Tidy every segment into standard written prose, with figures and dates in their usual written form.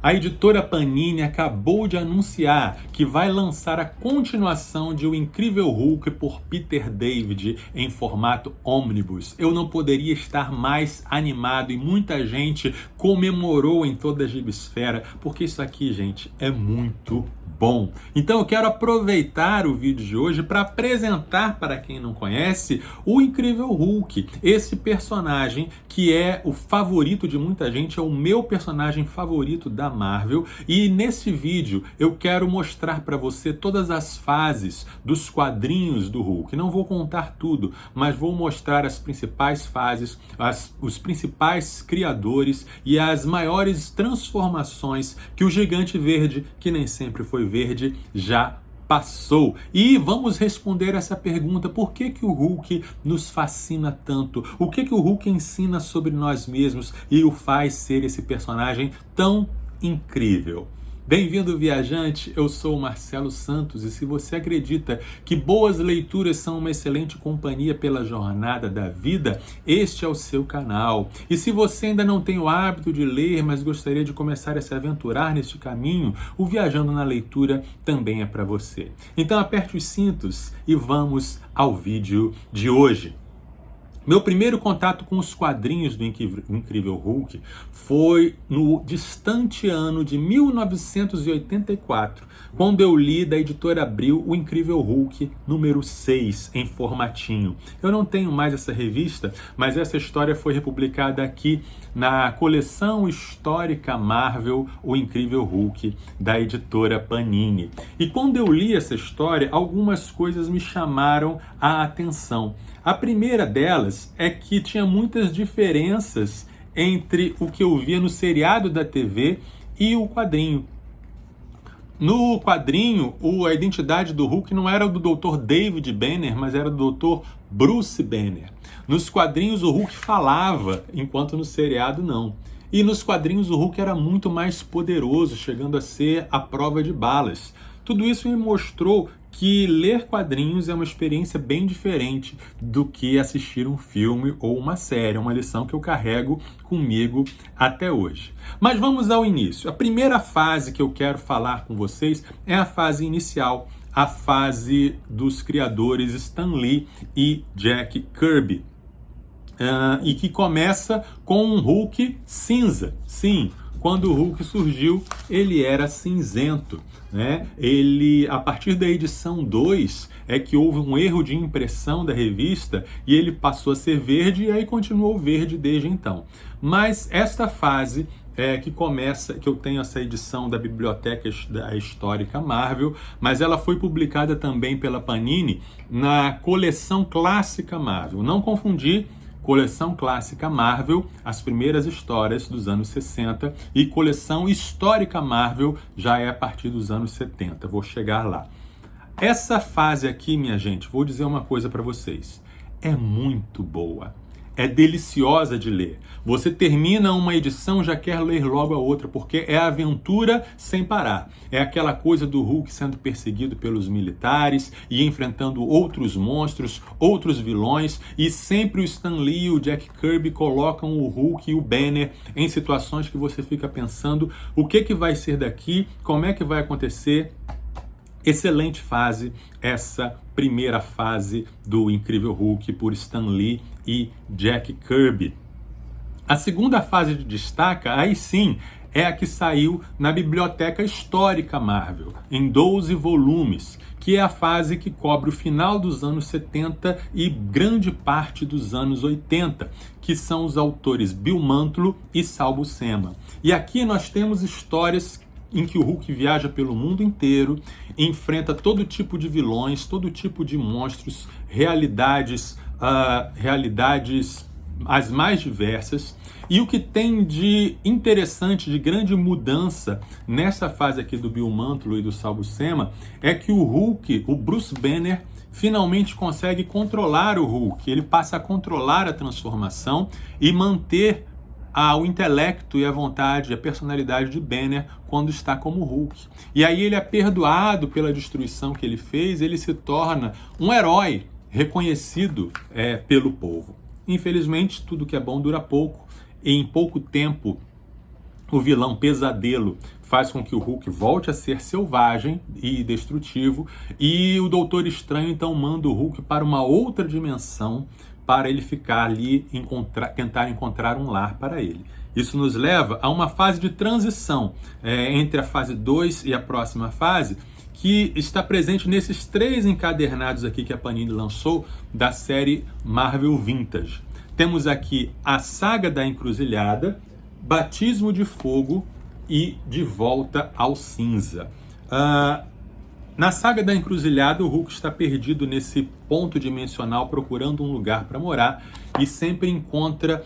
A editora Panini acabou de anunciar que vai lançar a continuação de O Incrível Hulk por Peter David em formato ônibus. Eu não poderia estar mais animado e muita gente comemorou em toda a gibisfera, porque isso aqui, gente, é muito bom. Então eu quero aproveitar o vídeo de hoje para apresentar para quem não conhece o Incrível Hulk, esse personagem que é o favorito de muita gente, é o meu personagem favorito da Marvel, e nesse vídeo eu quero mostrar para você todas as fases dos quadrinhos do Hulk. Não vou contar tudo, mas vou mostrar as principais fases, os principais criadores e as maiores transformações que o Gigante Verde, que nem sempre foi verde, já passou. E vamos responder essa pergunta: por que o Hulk nos fascina tanto? O que o Hulk ensina sobre nós mesmos e o faz ser esse personagem tão incrível? Bem-vindo, viajante, eu sou o Marcelo Santos e se você acredita que boas leituras são uma excelente companhia pela jornada da vida, este é o seu canal. E se você ainda não tem o hábito de ler, mas gostaria de começar a se aventurar neste caminho, o Viajando na Leitura também é para você. Então aperte os cintos e vamos ao vídeo de hoje. Meu primeiro contato com os quadrinhos do Incrível Hulk foi no distante ano de 1984, quando eu li da editora Abril o Incrível Hulk número 6 em formatinho. Eu não tenho mais essa revista, mas essa história foi republicada aqui na coleção histórica Marvel, o Incrível Hulk, da editora Panini. E quando eu li essa história, algumas coisas me chamaram a atenção. A primeira delas é que tinha muitas diferenças entre o que eu via no seriado da TV e o quadrinho. No quadrinho, a identidade do Hulk não era do Dr. David Banner, mas era do Dr. Bruce Banner. Nos quadrinhos o Hulk falava, enquanto no seriado não. E nos quadrinhos o Hulk era muito mais poderoso, chegando a ser a prova de balas. Tudo isso me mostrou que ler quadrinhos é uma experiência bem diferente do que assistir um filme ou uma série. É uma lição que eu carrego comigo até hoje. Mas vamos ao início. A primeira fase que eu quero falar com vocês é a fase inicial, a fase dos criadores Stan Lee e Jack Kirby. E que começa com um Hulk cinza. Sim, quando o Hulk surgiu, ele era cinzento, né? A partir da edição 2, é que houve um erro de impressão da revista e ele passou a ser verde e aí continuou verde desde então. Mas esta fase que começa, que eu tenho essa edição da Biblioteca Histórica Marvel, mas ela foi publicada também pela Panini na Coleção Clássica Marvel. Não confundir Coleção Clássica Marvel, as primeiras histórias dos anos 60, e Coleção Histórica Marvel já é a partir dos anos 70. Vou chegar lá. Essa fase aqui, minha gente, vou dizer uma coisa para vocês. É muito boa. É deliciosa de ler. Você termina uma edição, já quer ler logo a outra, porque é aventura sem parar. É aquela coisa do Hulk sendo perseguido pelos militares e enfrentando outros monstros, outros vilões, e sempre o Stan Lee e o Jack Kirby colocam o Hulk e o Banner em situações que você fica pensando o que vai ser daqui, como é que vai acontecer. Excelente fase, essa primeira fase do Incrível Hulk por Stan Lee e Jack Kirby. A segunda fase de destaque, aí sim, é a que saiu na Biblioteca Histórica Marvel, em 12 volumes, que é a fase que cobre o final dos anos 70 e grande parte dos anos 80, que são os autores Bill Mantlo e Sal Buscema. E aqui nós temos histórias em que o Hulk viaja pelo mundo inteiro, enfrenta todo tipo de vilões, todo tipo de monstros, realidades as mais diversas. E o que tem de interessante, de grande mudança nessa fase aqui do Bill Mantlo e do Sal Buscema, é que o Hulk, o Bruce Banner, finalmente consegue controlar o Hulk. Ele passa a controlar a transformação e manter o intelecto e a vontade, a personalidade de Banner quando está como Hulk. E aí ele é perdoado pela destruição que ele fez, ele se torna um herói reconhecido pelo povo. Infelizmente, tudo que é bom dura pouco, e em pouco tempo O vilão Pesadelo faz com que o Hulk volte a ser selvagem e destrutivo, e o Doutor Estranho então manda o Hulk para uma outra dimensão para ele ficar ali, tentar encontrar um lar para ele. Isso nos leva a uma fase de transição entre a fase 2 e a próxima fase, que está presente nesses 3 encadernados aqui que a Panini lançou da série Marvel Vintage. Temos aqui a Saga da Encruzilhada, Batismo de Fogo e De Volta ao Cinza. Na Saga da Encruzilhada, o Hulk está perdido nesse ponto dimensional procurando um lugar para morar e sempre encontra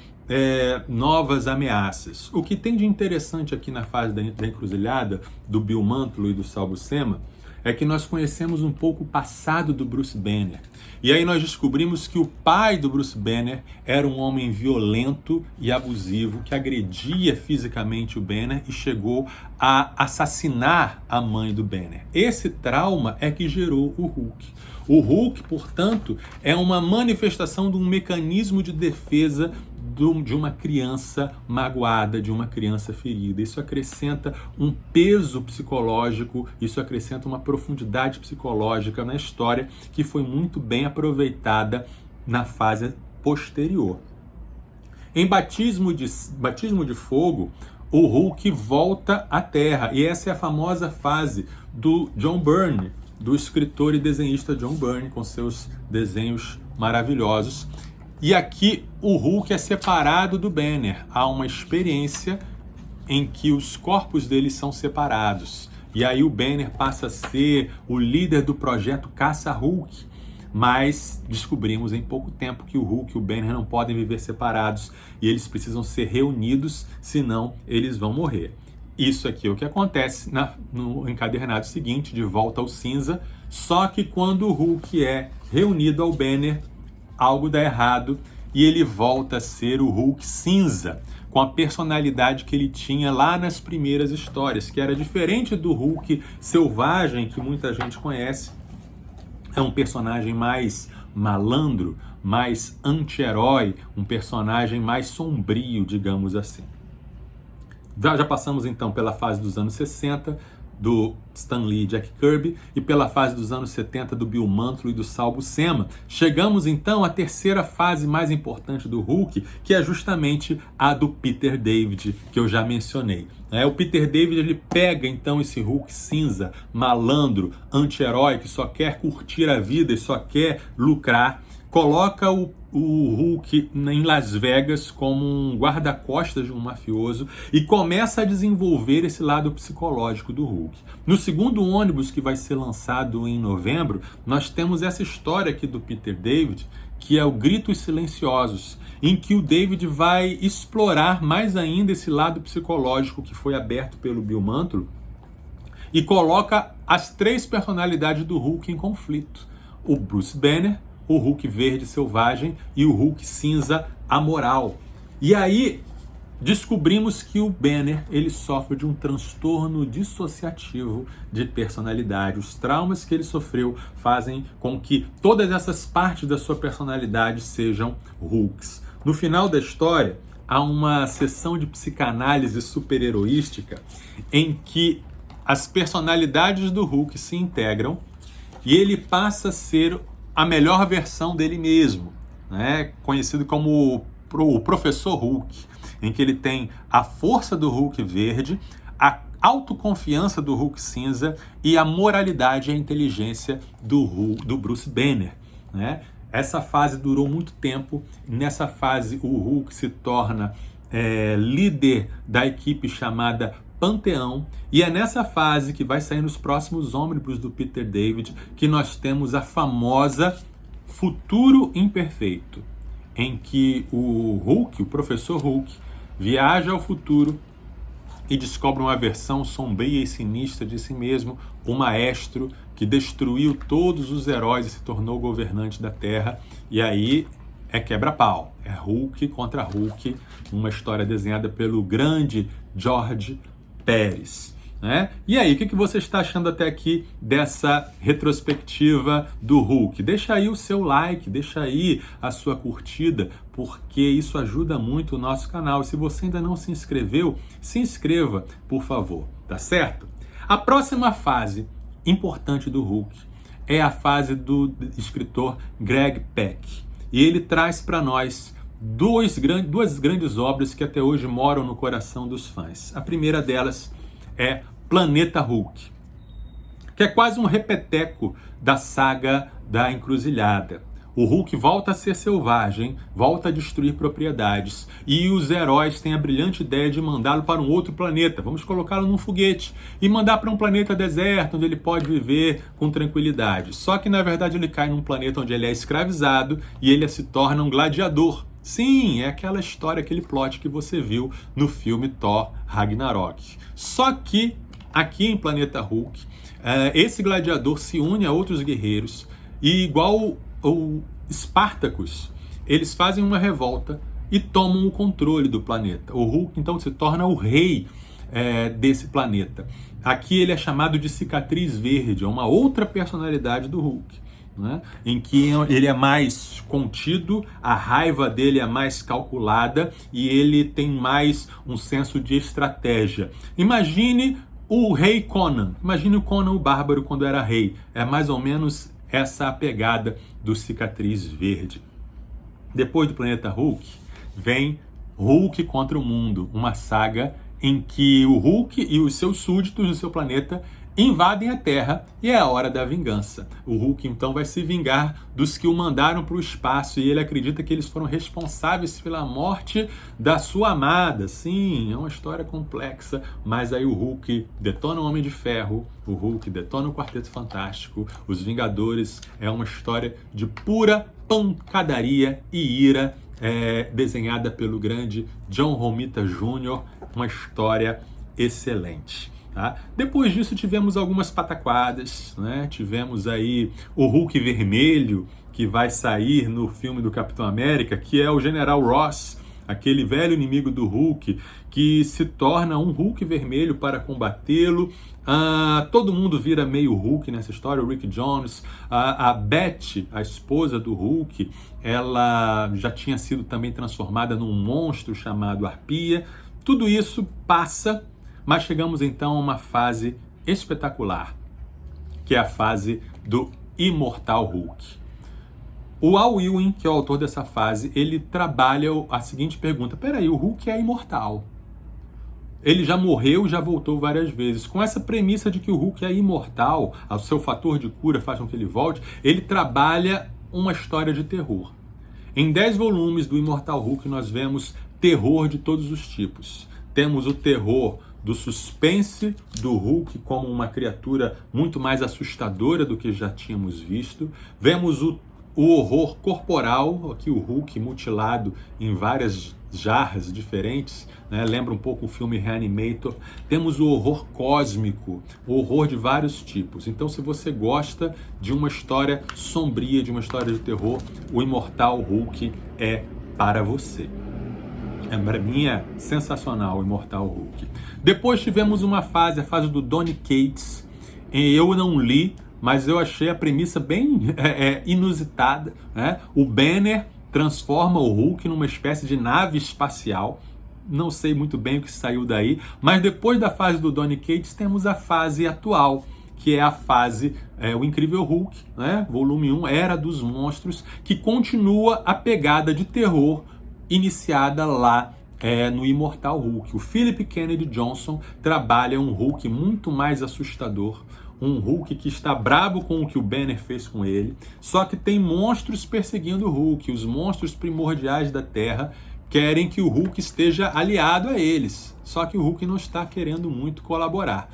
novas ameaças. O que tem de interessante aqui na fase da Encruzilhada, do Bill Mantlo e do Sal Buscema, é que nós conhecemos um pouco o passado do Bruce Banner. E aí nós descobrimos que o pai do Bruce Banner era um homem violento e abusivo que agredia fisicamente o Banner e chegou a assassinar a mãe do Banner. Esse trauma é que gerou o Hulk. O Hulk, portanto, é uma manifestação de um mecanismo de defesa de uma criança magoada, de uma criança ferida. Isso acrescenta um peso psicológico, isso acrescenta uma profundidade psicológica na história que foi muito bem aproveitada na fase posterior. Em Batismo de Fogo, o Hulk volta à Terra, e essa é a famosa fase do John Byrne, do escritor e desenhista John Byrne, com seus desenhos maravilhosos. E aqui o Hulk é separado do Banner. Há uma experiência em que os corpos deles são separados. E aí o Banner passa a ser o líder do projeto Caça-Hulk. Mas descobrimos em pouco tempo que o Hulk e o Banner não podem viver separados e eles precisam ser reunidos, senão eles vão morrer. Isso aqui é o que acontece no encadernado seguinte, De Volta ao Cinza, só que quando o Hulk é reunido ao Banner, algo dá errado e ele volta a ser o Hulk cinza, com a personalidade que ele tinha lá nas primeiras histórias, que era diferente do Hulk selvagem que muita gente conhece. É um personagem mais malandro, mais anti-herói, um personagem mais sombrio, digamos assim. Já passamos então pela fase dos anos 60, do Stan Lee e Jack Kirby, e pela fase dos anos 70 do Bill Mantlo e do Sal Buscema. Chegamos então à terceira fase mais importante do Hulk, que é justamente a do Peter David, que eu já mencionei. O Peter David ele pega então esse Hulk cinza, malandro, anti-herói, que só quer curtir a vida e só quer lucrar, coloca o Hulk em Las Vegas como um guarda-costas de um mafioso e começa a desenvolver esse lado psicológico do Hulk. No segundo ônibus, que vai ser lançado em novembro, nós temos essa história aqui do Peter David, que é o Gritos Silenciosos, em que o David vai explorar mais ainda esse lado psicológico que foi aberto pelo Bill Mantlo e coloca as 3 personalidades do Hulk em conflito. O Bruce Banner, o Hulk verde selvagem e o Hulk cinza amoral. E aí descobrimos que o Banner ele sofre de um transtorno dissociativo de personalidade. Os traumas que ele sofreu fazem com que todas essas partes da sua personalidade sejam Hulks. No final da história, há uma sessão de psicanálise super-heroística em que as personalidades do Hulk se integram e ele passa a ser a melhor versão dele mesmo, né? Conhecido como o Professor Hulk, em que ele tem a força do Hulk verde, a autoconfiança do Hulk cinza e a moralidade e a inteligência do Bruce Banner, né? Essa fase durou muito tempo. Nessa fase o Hulk se torna líder da equipe chamada Panteão, e é nessa fase que vai sair nos próximos ônibus do Peter David que nós temos a famosa Futuro Imperfeito, em que o Hulk, o Professor Hulk, viaja ao futuro e descobre uma versão sombria e sinistra de si mesmo, o maestro que destruiu todos os heróis e se tornou governante da Terra. E aí é quebra-pau, é Hulk contra Hulk, uma história desenhada pelo grande George Pérez. né? E aí, o que você está achando até aqui dessa retrospectiva do Hulk? Deixa aí o seu like, deixa aí a sua curtida, porque isso ajuda muito o nosso canal. E se você ainda não se inscreveu, se inscreva, por favor, tá certo? A próxima fase importante do Hulk é a fase do escritor Greg Pak. E ele traz para nós duas grandes obras que até hoje moram no coração dos fãs. A primeira delas é Planeta Hulk, que é quase um repeteco da saga da Encruzilhada. O Hulk volta a ser selvagem, volta a destruir propriedades, e os heróis têm a brilhante ideia de mandá-lo para um outro planeta. Vamos colocá-lo num foguete e mandar para um planeta deserto, onde ele pode viver com tranquilidade. Só que, na verdade, ele cai num planeta onde ele é escravizado e ele se torna um gladiador. Sim, é aquela história, aquele plot que você viu no filme Thor Ragnarok. Só que, aqui em Planeta Hulk, esse gladiador se une a outros guerreiros e, igual o Spartacus, eles fazem uma revolta e tomam o controle do planeta. O Hulk, então, se torna o rei desse planeta. Aqui ele é chamado de Cicatriz Verde, é uma outra personalidade do Hulk, né? Em que ele é mais contido, a raiva dele é mais calculada e ele tem mais um senso de estratégia. Imagine o rei Conan, imagine o Conan o Bárbaro quando era rei. É mais ou menos essa a pegada do Cicatriz Verde. Depois do Planeta Hulk, vem Hulk contra o Mundo, uma saga em que o Hulk e os seus súditos do seu planeta invadem a Terra e é a hora da vingança. O Hulk então vai se vingar dos que o mandaram para o espaço e ele acredita que eles foram responsáveis pela morte da sua amada. Sim, é uma história complexa, mas aí o Hulk detona o Homem de Ferro, o Hulk detona o Quarteto Fantástico, os Vingadores. É uma história de pura pancadaria e ira, desenhada pelo grande John Romita Jr., uma história excelente. Tá? Depois disso tivemos algumas pataquadas, né? Tivemos aí o Hulk vermelho, que vai sair no filme do Capitão América, que é o General Ross, aquele velho inimigo do Hulk, que se torna um Hulk vermelho para combatê-lo. Todo mundo vira meio Hulk nessa história, o Rick Jones. A Beth, a esposa do Hulk, ela já tinha sido também transformada num monstro chamado Arpia. Tudo isso passa, mas chegamos então a uma fase espetacular, que é a fase do Imortal Hulk. O Al Ewing, que é o autor dessa fase, ele trabalha a seguinte pergunta: peraí, o Hulk é imortal. Ele já morreu e já voltou várias vezes. Com essa premissa de que o Hulk é imortal, o seu fator de cura faz com que ele volte, ele trabalha uma história de terror. Em 10 volumes do Imortal Hulk nós vemos terror de todos os tipos. Temos o terror do suspense do Hulk como uma criatura muito mais assustadora do que já tínhamos visto. Vemos o horror corporal, aqui o Hulk mutilado em várias jarras diferentes, né? Lembra um pouco o filme Reanimator. Temos o horror cósmico, o horror de vários tipos. Então, se você gosta de uma história sombria, de uma história de terror, o Imortal Hulk é para você. Para mim é sensacional o Imortal Hulk. Depois tivemos uma fase, a fase do Donny Cates. Eu não li, mas eu achei a premissa bem inusitada, né? O Banner transforma o Hulk numa espécie de nave espacial. Não sei muito bem o que saiu daí, mas depois da fase do Donny Cates temos a fase atual, que é a fase, o Incrível Hulk, né? Volume 1, Era dos Monstros, que continua a pegada de terror iniciada lá no Imortal Hulk. O Philip Kennedy Johnson trabalha um Hulk muito mais assustador, um Hulk que está bravo com o que o Banner fez com ele, só que tem monstros perseguindo o Hulk. Os monstros primordiais da Terra querem que o Hulk esteja aliado a eles, só que o Hulk não está querendo muito colaborar.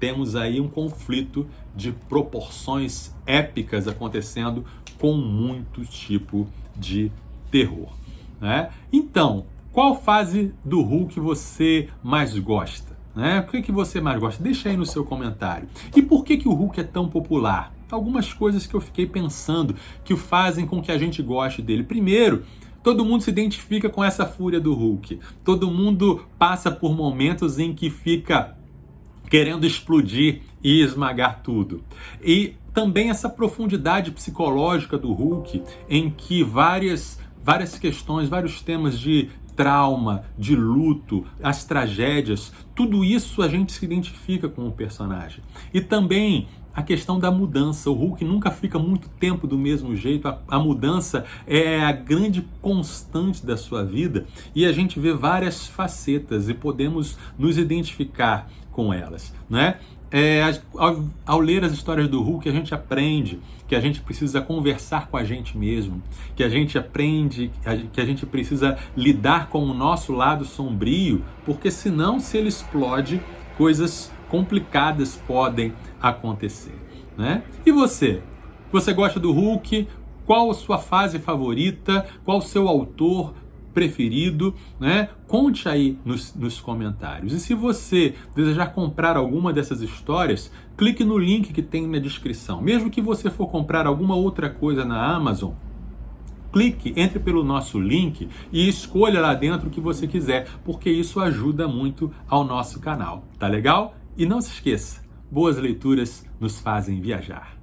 Temos aí um conflito de proporções épicas acontecendo com muito tipo de terror, né? Então, qual fase do Hulk você mais gosta? Né? O que você mais gosta? Deixa aí no seu comentário. E por que o Hulk é tão popular? Algumas coisas que eu fiquei pensando que fazem com que a gente goste dele. Primeiro, todo mundo se identifica com essa fúria do Hulk. Todo mundo passa por momentos em que fica querendo explodir e esmagar tudo. E também essa profundidade psicológica do Hulk, em que várias questões, vários temas de trauma, de luto, as tragédias, tudo isso a gente se identifica com o personagem. E também a questão da mudança. O Hulk nunca fica muito tempo do mesmo jeito. A mudança é a grande constante da sua vida e a gente vê várias facetas e podemos nos identificar com elas, né? Ao ler as histórias do Hulk, a gente aprende que a gente precisa conversar com a gente mesmo, que a gente aprende que a gente precisa lidar com o nosso lado sombrio, porque senão, se ele explode, coisas complicadas podem acontecer, né? E você? Você gosta do Hulk? Qual a sua fase favorita? Qual o seu autor preferido, né? Conte aí nos comentários. E se você desejar comprar alguma dessas histórias, clique no link que tem na descrição. Mesmo que você for comprar alguma outra coisa na Amazon, clique, entre pelo nosso link e escolha lá dentro o que você quiser, porque isso ajuda muito ao nosso canal, tá legal? E não se esqueça, boas leituras nos fazem viajar.